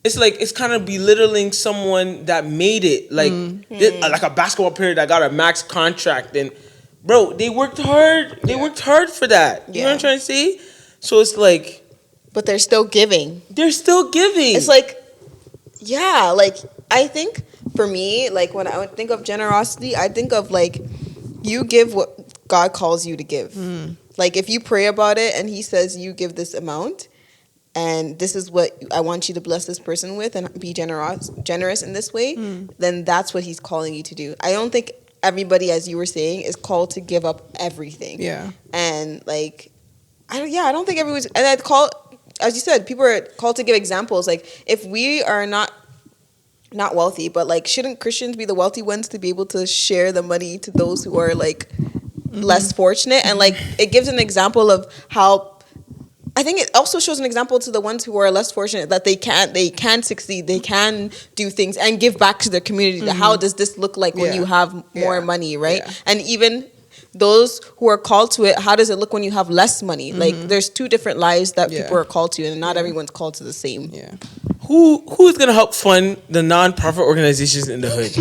it's like it's kind of belittling someone that made it. Like like a basketball player that got a max contract. And bro, they worked hard. They worked hard for that. You know what I'm trying to say? So it's like, but they're still giving. They're still giving. It's like, yeah, like I think for me, like when I think of generosity, I think of like you give what God calls you to give. Like if you pray about it and he says you give this amount and this is what I want you to bless this person with and be generous in this way, then that's what he's calling you to do. I don't think everybody, as you were saying, is called to give up everything. Yeah. And like I don't think everyone's, and I'd call, as you said, people are called to give examples. Like if we are not wealthy, but like shouldn't Christians be the wealthy ones to be able to share the money to those who are like less fortunate? And like it gives an example of how, I think it also shows an example to the ones who are less fortunate that they can succeed, they can do things and give back to their community. How does this look like when you have more money, right? And even those who are called to it, how does it look when you have less money? Like there's two different lives that people are called to, and not everyone's called to the same. Who is gonna help fund the non-profit organizations in the hood?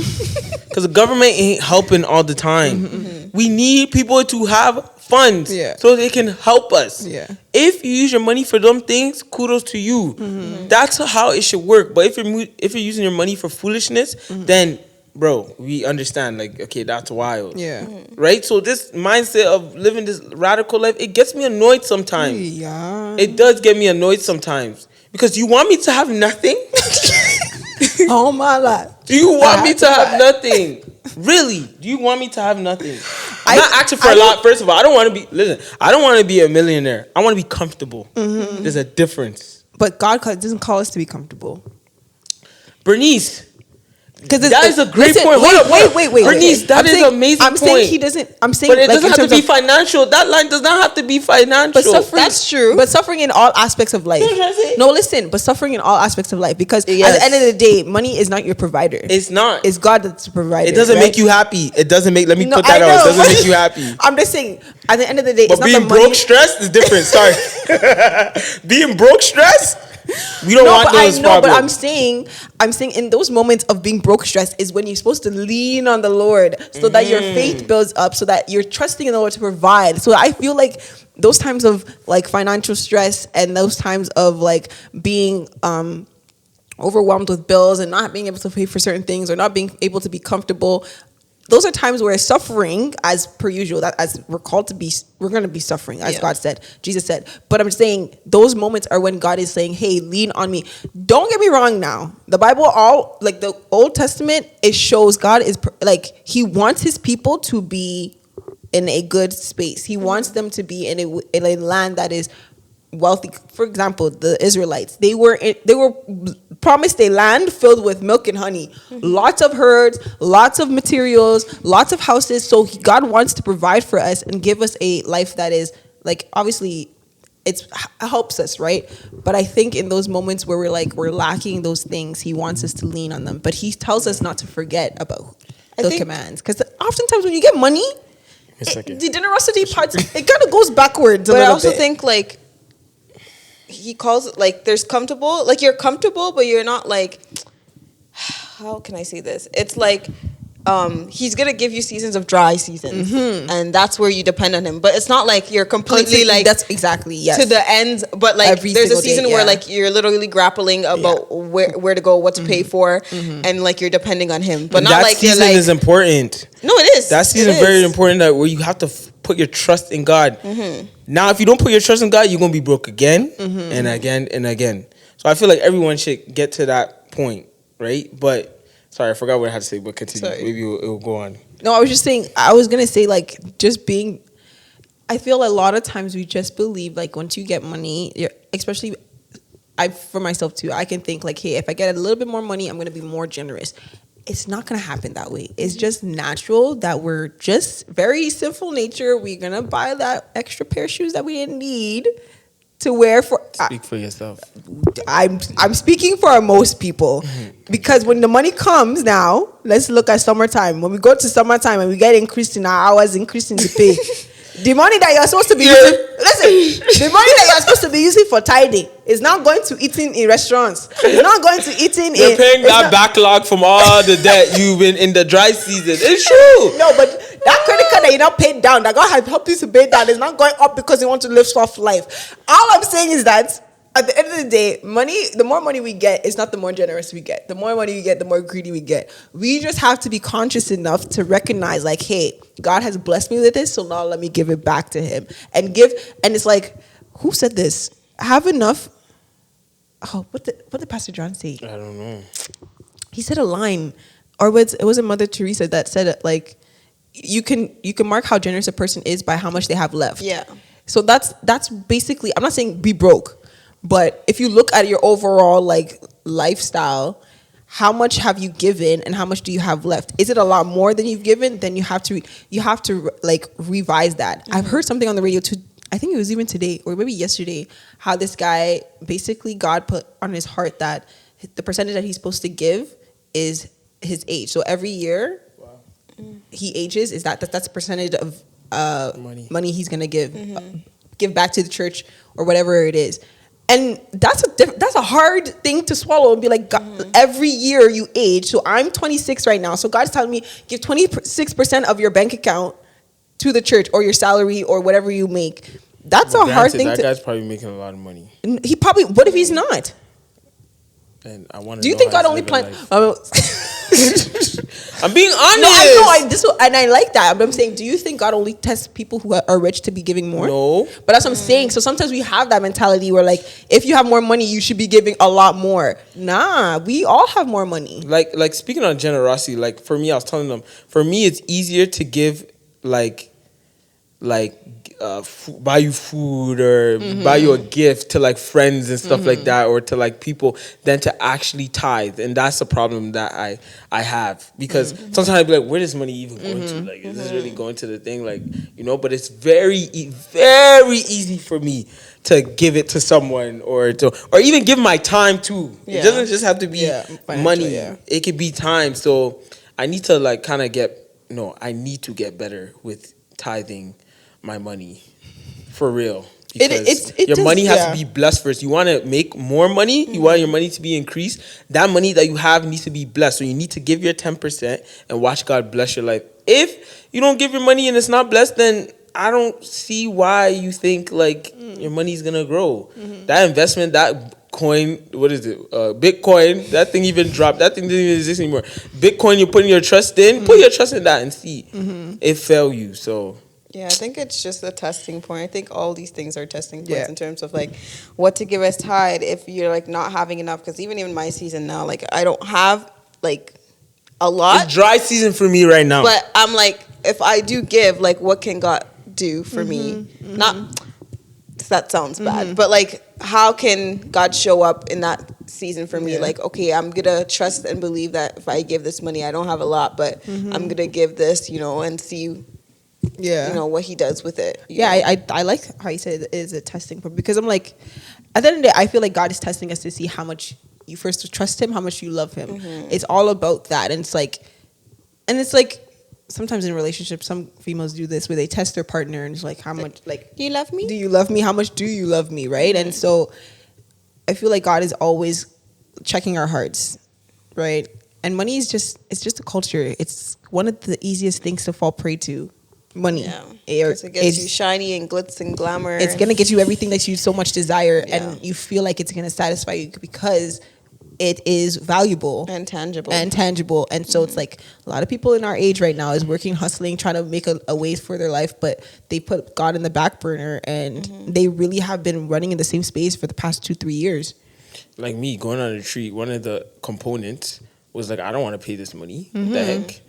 Because the government ain't helping all the time. We need people to have funds so they can help us. If you use your money for them things, kudos to you. That's how it should work. But if you're using your money for foolishness, then bro, we understand, like, okay, that's wild. Right? So this mindset of living this radical life, it gets me annoyed sometimes. It does get me annoyed sometimes. Because you want me to have nothing? Oh my life. Do you want me to have nothing? Really? Do you want me to have nothing? I'm not asking for a lot. First of all, I don't want to be a millionaire. I want to be comfortable. There's a difference. But God doesn't call us to be comfortable. Bernice, that is a great point. Wait. Bernice, that is an amazing point. I'm saying he doesn't. I'm saying, but it like, doesn't have to be financial. That line does not have to be financial. That's true. But suffering in all aspects of life. No, listen. But suffering in all aspects of life, because at the end of the day, money is not your provider. It's not. It's God that's the provider. It doesn't make you happy. It doesn't make. Let me put that out. It doesn't make you happy. I'm just saying. At the end of the day, but it's being not the money. broke stressed is different. Sorry. Being broke stressed. We don't want those problems. But I'm saying in those moments of being broke stressed is when you're supposed to lean on the Lord so that your faith builds up, so that you're trusting in the Lord to provide. So I feel like those times of like financial stress and those times of like being overwhelmed with bills and not being able to pay for certain things or not being able to be comfortable, those are times where suffering, as per usual, that as we're called to be, we're going to be suffering, as God said, Jesus said. But I'm saying those moments are when God is saying, hey, lean on me. Don't get me wrong now. The Bible, all like the Old Testament, it shows God is like, he wants his people to be in a good space. He wants them to be in a land that is wealthy. For example, the Israelites, they were promised a land filled with milk and honey, lots of herds, lots of materials, lots of houses. So God wants to provide for us and give us a life that is like, obviously it helps us, right? But I think in those moments where we're lacking those things, he wants us to lean on them, but he tells us not to forget about the commands, because oftentimes when you get money, the generosity part, it kind of goes backwards. But I also think like he calls it like there's comfortable, like you're comfortable, but you're not like, how can I say this? It's like he's gonna give you seasons of dry seasons, and that's where you depend on him. But it's not like you're completely like that's exactly to the end. But like there's a season where like you're literally grappling about where to go, what to pay for, and like you're depending on him. But not that like season is important. No, it is. That season is very important. That where you have to put your trust in God. Now, if you don't put your trust in God, you're gonna be broke again and again and again. So I feel like everyone should get to that point, right? But sorry, I forgot what I had to say, but continue. Sorry. Maybe it will go on. No, I was just saying, I was going to say, like, just being, I feel a lot of times we just believe, like, once you get money, especially, for myself too, I can think, like, hey, if I get a little bit more money, I'm going to be more generous. It's not going to happen that way. It's just natural that we're just very sinful nature. We're going to buy that extra pair of shoes that we didn't need to wear for. Speak for yourself. I'm speaking for most people, because when the money comes now, let's look at summertime. When we go to summertime and we get increased in our hours, increasing the pay, The money that you're supposed to be using, listen, the money that you're supposed to be using for tithing is not going to eating in restaurants. It's not going to eating You're in. paying that backlog from all the debt you've been in the dry season. It's true. No, but that credit card that you not paid down, that God has helped you to pay down, is not going up because you want to live soft life. All I'm saying is that at the end of the day, money, the more money we get, it's not the more generous we get. The more money we get, the more greedy we get. We just have to be conscious enough to recognize, like, hey, God has blessed me with this, so now let me give it back to him. And it's like, who said this? Have enough. Oh, what did Pastor John say? I don't know. He said a line, or it was Mother Teresa that said, like, you can mark how generous a person is by how much they have left. Yeah. So that's basically, I'm not saying be broke, but if you look at your overall like lifestyle, how much have you given and how much do you have left? Is it a lot more than you've given? Then you have to like revise that. I've heard something on the radio too. I think it was even today or maybe yesterday, how this guy, basically God put on his heart that the percentage that he's supposed to give is his age. So every year he ages, that's a percentage of money he's gonna give back to the church or whatever it is. And that's a hard thing to swallow and be like, God, every year you age. So I'm 26 right now. So God's telling me, give 26% of your bank account to the church or your salary or whatever you make. That's a hard thing. That guy's probably making a lot of money. He probably. What if he's not? And I want to. Do you think God only planned? I'm being honest. No, I know. And I like that. But I'm saying, do you think God only tests people who are rich to be giving more? No. But that's what I'm saying. So sometimes we have that mentality where, like, if you have more money, you should be giving a lot more. Nah, we all have more money. Like speaking on generosity, like for me, I was telling them, for me, it's easier to give buy you food or buy you a gift to like friends and stuff like that, or to like people, than to actually tithe. And that's the problem that I have, because sometimes I'd be like, where is money even going to? Like, is this really going to the thing? Like, you know, but it's very, very easy for me to give it to someone or even give my time too. Yeah. It doesn't just have to be money. Yeah. It could be time. So I need to like kind of I need to get better with tithing my money for real, because your money has to be blessed first. You want to make more money, you want your money to be increased, that money that you have needs to be blessed. So you need to give your 10% and watch God bless your life. If you don't give your money and it's not blessed, then I don't see why you think like your money is gonna grow. That investment, that coin, what is it? Bitcoin, that thing even dropped. That thing didn't even exist anymore. Bitcoin, you're putting your trust in, put your trust in that and see. It fail you. So yeah, I think it's just a testing point. I think all these things are testing points in terms of like what to give as tithe if you're like not having enough. Because even in my season now, like I don't have like a lot. It's dry season for me right now. But I'm like, if I do give, like what can God do for me? Not that sounds bad, but like how can God show up in that season for me? Like, okay, I'm gonna trust and believe that if I give this money, I don't have a lot, but I'm gonna give this, and see. What he does with it. I like how you said it is a testing point, because I'm like, at the end of the day, I feel like God is testing us to see how much you first trust him, how much you love him. It's all about that. And it's like sometimes in relationships, some females do this where they test their partner and it's like, how much, like, do you love me? Do you love me? How much do you love me? Right. And so I feel like God is always checking our hearts. Right. And money is it's just a culture. It's one of the easiest things to fall prey to. Money. Yeah. It gets you shiny and glitz and glamour. It's going to get you everything that you so much desire, and you feel like it's going to satisfy you because it is valuable. And tangible. And so it's like a lot of people in our age right now is working, hustling, trying to make a way for their life, but they put God in the back burner, and they really have been running in the same space for the past 2-3 years. Like me, going on a retreat, one of the components was like, I don't want to pay this money. What the heck?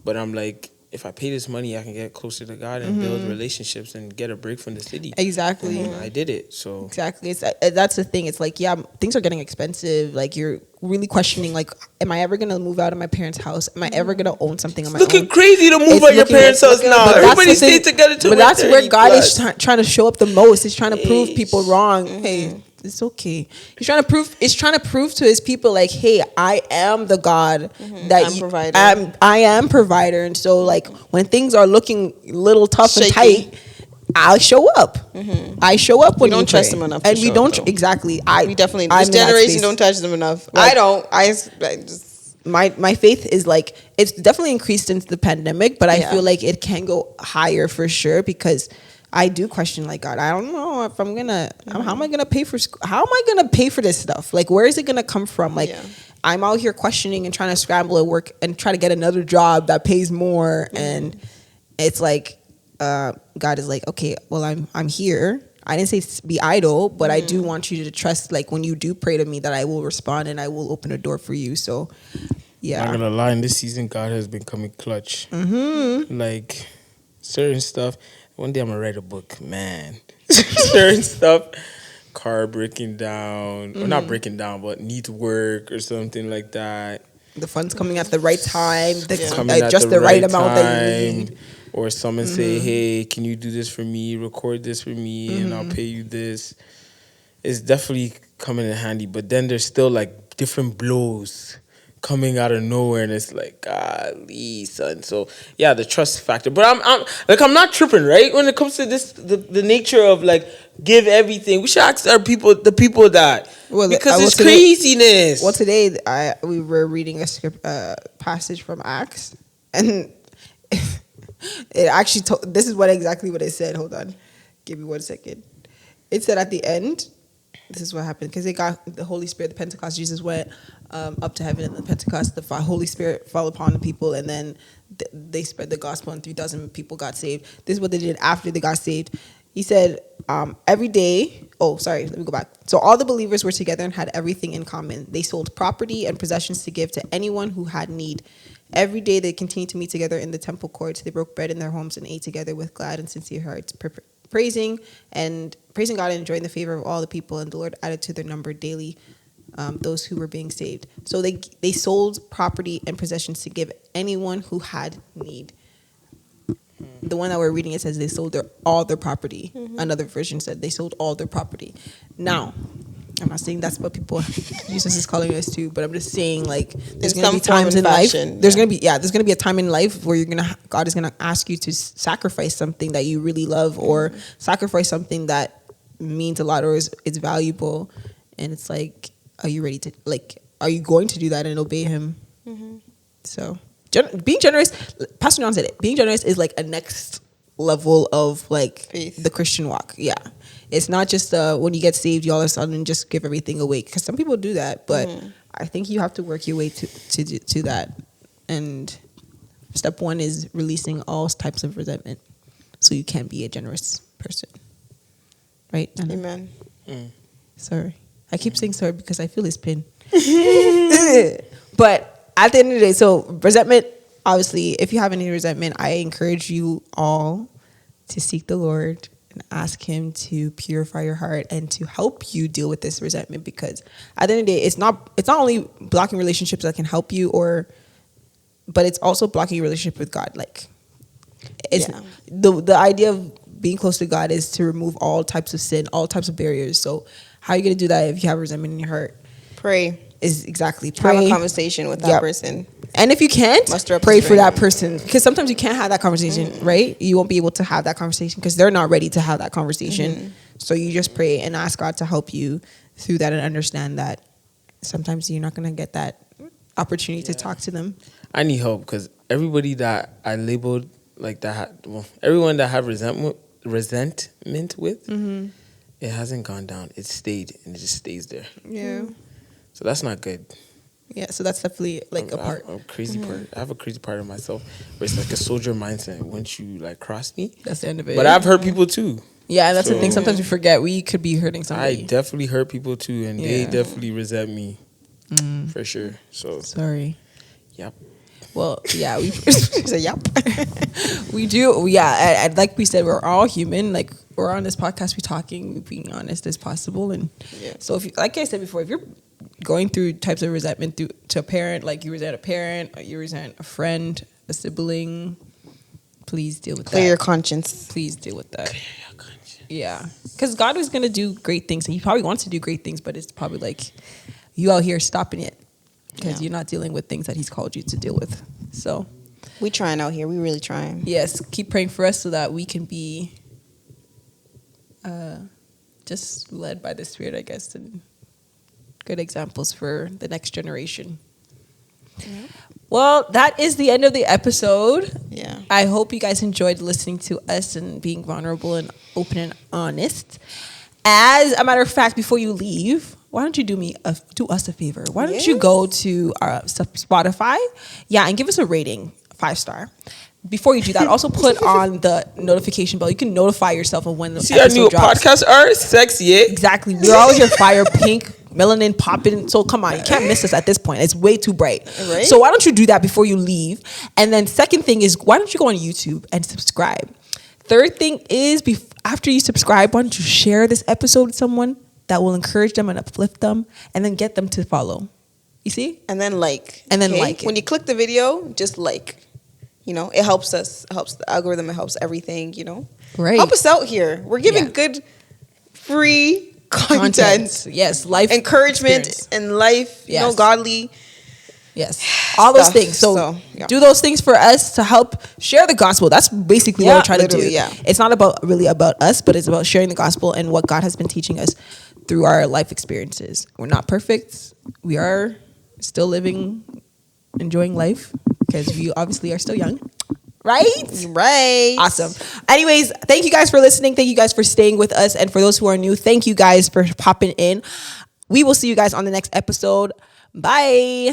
But I'm like, if I pay this money, I can get closer to God and build relationships and get a break from the city. Exactly. And I did it. So exactly. That's the thing. It's like, things are getting expensive. Like, you're really questioning, like, am I ever going to move out of my parents' house? Am I ever going to own something on my own? It's looking crazy to move out your parents' house now. Everybody stay together till But that's where God plus. is trying to show up the most. He's trying to prove people wrong. Hey, it's okay. He's trying to prove to his people, like, hey, I am the God that provider. I am provider. And so, like, when things are looking a little tough shaky and tight, I'll show up. I show up when We don't you trust pray. them enough to And we show don't up, though. exactly. We definitely, I'm this in that generation space. don't touch them enough. Like- I don't. I just, My faith is like, it's definitely increased since the pandemic, but I Yeah. feel like it can go higher for sure, because I do question, like, God, I don't know if I'm gonna how am I gonna pay for how am I gonna pay for this stuff? Like, where is it gonna come from? Like, Yeah. I'm out here questioning and trying to scramble at work and try to get another job that pays more, and it's like God is like, okay, well, I'm here. I didn't say be idle, but I do want you to trust, like, when you do pray to me, that I will respond and I will open a door for you. So yeah. Not gonna lie, in this season, God has been coming clutch. Like certain stuff. One day I'm gonna write a book, man. Certain stuff, car breaking down, or not breaking down, but needs work or something like that. The funds coming at the right time, Coming at just the right amount that you need. Or someone say, hey, can you do this for me? Record this for me, and I'll pay you this. It's definitely coming in handy. But then there's still like different blows coming out of nowhere, and it's like, golly, son. So yeah, the trust factor. But I'm not tripping, right? When it comes to this, the nature of like give everything. We should ask the people that, because it's craziness. Well, today we were reading a script passage from Acts, and it actually this is exactly what it said. Hold on, give me 1 second. It said at the end, this is what happened, because they got the Holy Spirit, the Pentecost. Jesus went up to heaven, and the Pentecost, the Holy Spirit fell upon the people, and then they spread the gospel, and 3,000 people got saved. This is what they did after they got saved. He said, every day, let me go back. So all the believers were together and had everything in common. They sold property and possessions to give to anyone who had need. Every day they continued to meet together in the temple courts. They broke bread in their homes and ate together with glad and sincere hearts, praising God and enjoying the favor of all the people. And the Lord added to their number daily those who were being saved. So they sold property and possessions to give anyone who had need. The one that we're reading, it says they sold all their property. Another version said they sold all their property. Now, I'm not saying that's what Jesus is calling us to, but I'm just saying, like, there's going to be times in life. There's going to be a time in life where God is going to ask you to sacrifice something that you really love, or sacrifice something that means a lot, or it's valuable. And it's like, are you ready to, like, are you going to do that and obey him? So being generous, Pastor John said it, being generous is like a next level of like faith. The Christian walk. Yeah. It's not just when you get saved, you all of a sudden just give everything away, because some people do that, but I think you have to work your way to that. And step one is releasing all types of resentment, so you can be a generous person. Right? Amen. Sorry. I keep saying sorry because I feel his pain. But at the end of the day, so resentment, obviously, if you have any resentment, I encourage you all to seek the Lord and ask him to purify your heart and to help you deal with this resentment, because at the end of the day, it's not only blocking relationships that can help you, but it's also blocking your relationship with God. Like, it's the idea of being close to God is to remove all types of sin, all types of barriers. So how are you going to do that if you have resentment in your heart? Pray. Pray. Have a conversation with that person. And if you can't, Muster up pray the for that strength. person, because sometimes you can't have that conversation, right? You won't be able to have that conversation because they're not ready to have that conversation. So you just pray and ask God to help you through that, and understand that sometimes you're not going to get that opportunity to talk to them. I need help, because everybody that I labeled like that, everyone that I have resentment with, it hasn't gone down. It stayed, and it just stays there. Yeah. So that's not good. Yeah, so that's definitely like a part. A crazy part. I have a crazy part of myself where it's like a soldier mindset. Once you like cross me, That's the end of it. but I've hurt people too. Yeah, that's the thing. Sometimes we forget we could be hurting I somebody. definitely hurt people too, and they Yeah. definitely resent me for sure. So Sorry. yep. Well, yeah, we say yep. We do. Yeah, and like we said, we're all human. Like, we're on this podcast, we're talking, we're being honest as possible. And so, if you, like I said before, if you're going through types of resentment to a parent, like you resent a parent, or you resent a friend, a sibling, please deal with that. Clear your conscience. Please deal with that. Yeah, because God is gonna do great things, and He probably wants to do great things, but it's probably like you out here stopping it because you're not dealing with things that He's called you to deal with. So We trying out here. We really trying. yes, keep praying for us so that we can be just led by the Spirit, I guess, and good examples for the next generation. Yeah. Well, that is the end of the episode. Yeah. I hope you guys enjoyed listening to us and being vulnerable and open and honest. As a matter of fact, before you leave, why don't you do us a favor? Why don't you go to our Spotify, and give us a rating, 5-star. Before you do that, also put on the notification bell. You can notify yourself of when the See our new drops. podcasts are sexy. Exactly. We're all here fire pink, melanin popping. So come on, you can't miss us at this point. It's way too bright. Right? So why don't you do that before you leave? And then second thing is, why don't you go on YouTube and subscribe? Third thing is, after you subscribe, why don't you share this episode with someone that will encourage them and uplift them, and then get them to follow. You see? And then like. And then like it. When you click the video, just like. It helps us. It helps the algorithm. It helps everything, Right. Help us out here. We're giving good, free content. Yes. Life. Encouragement experience. and life, Yes. godly. Yes. All those Stuff. things. So Yeah. do those things for us to help share the gospel. That's basically what we're trying to do. Yeah. It's not really about us, but it's about sharing the gospel and what God has been teaching us through our life experiences. We're not perfect. We are still living, enjoying life, because we obviously are still young. Right? Awesome. Anyways, thank you guys for listening. Thank you guys for staying with us. And for those who are new, thank you guys for popping in. We will see you guys on the next episode. Bye.